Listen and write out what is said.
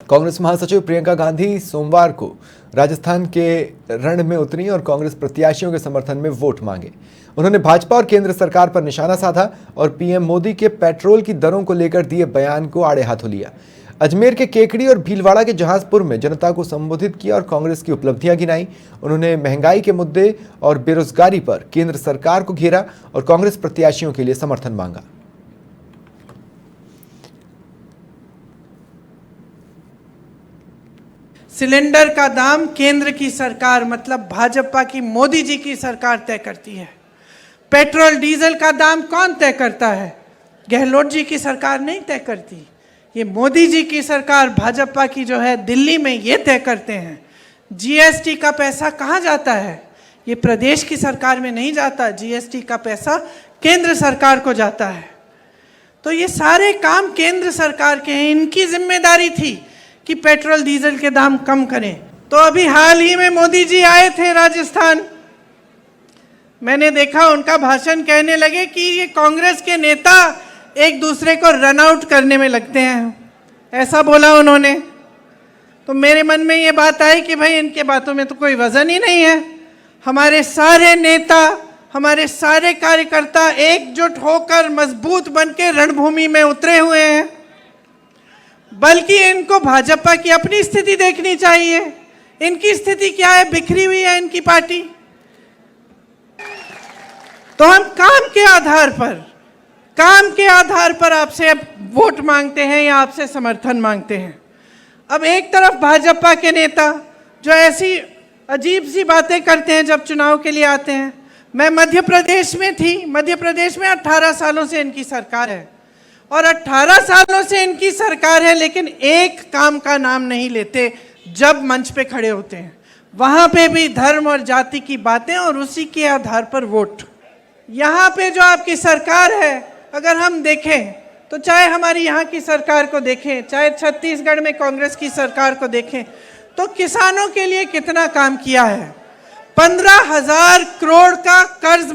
कांग्रेस महासचिव प्रियंका गांधी सोमवार को राजस्थान के रण में उतरी और कांग्रेस प्रत्याशियों के समर्थन में वोट मांगे। उन्होंने भाजपा और केंद्र सरकार पर निशाना साधा और पीएम मोदी के पेट्रोल की दरों को लेकर दिए बयान को आड़े हाथों लिया। अजमेर के केकड़ी और भीलवाड़ा के जहाजपुर में जनता को संबोधित किया और कांग्रेस की उपलब्धियां गिनाई। उन्होंने महंगाई के मुद्दे और बेरोजगारी पर केंद्र सरकार को घेरा और कांग्रेस प्रत्याशियों के लिए समर्थन मांगा। सिलेंडर का दाम केंद्र की सरकार मतलब भाजपा की मोदी जी की सरकार तय करती है। पेट्रोल डीजल का दाम कौन तय करता है? गहलोत जी की सरकार नहीं तय करती, ये मोदी जी की सरकार भाजपा की जो है दिल्ली में ये तय करते हैं। जीएसटी का पैसा कहाँ जाता है? ये प्रदेश की सरकार में नहीं जाता, जीएसटी का पैसा केंद्र सरकार को जाता है। तो ये सारे काम केंद्र सरकार के हैं, इनकी जिम्मेदारी थी कि पेट्रोल डीजल के दाम कम करें। तो अभी हाल ही में मोदी जी आए थे राजस्थान, मैंने देखा उनका भाषण, कहने लगे कि ये कांग्रेस के नेता एक दूसरे को रन आउट करने में लगते हैं, ऐसा बोला उन्होंने। तो मेरे मन में ये बात आई कि भाई इनके बातों में तो कोई वजन ही नहीं है। हमारे सारे नेता, हमारे सारे कार्यकर्ता एकजुट होकर मजबूत बन के रणभूमि में उतरे हुए हैं, बल्कि इनको भाजपा की अपनी स्थिति देखनी चाहिए। इनकी स्थिति क्या है? बिखरी हुई है इनकी पार्टी। तो हम काम के आधार पर आपसे वोट मांगते हैं या आपसे समर्थन मांगते हैं। अब एक तरफ भाजपा के नेता जो ऐसी अजीब सी बातें करते हैं जब चुनाव के लिए आते हैं। मैं मध्य प्रदेश में थी, मध्य प्रदेश में 18 सालों से इनकी सरकार है और 18 सालों से इनकी सरकार है, लेकिन एक काम का नाम नहीं लेते। जब मंच पे खड़े होते हैं वहां पे भी धर्म और जाति की बातें और उसी के आधार पर वोट। यहाँ पे जो आपकी सरकार है, अगर हम देखें तो चाहे हमारी यहाँ की सरकार को देखें, चाहे छत्तीसगढ़ में कांग्रेस की सरकार को देखें, तो किसानों के लिए कितना काम किया है। 15,000 करोड़ का कर्ज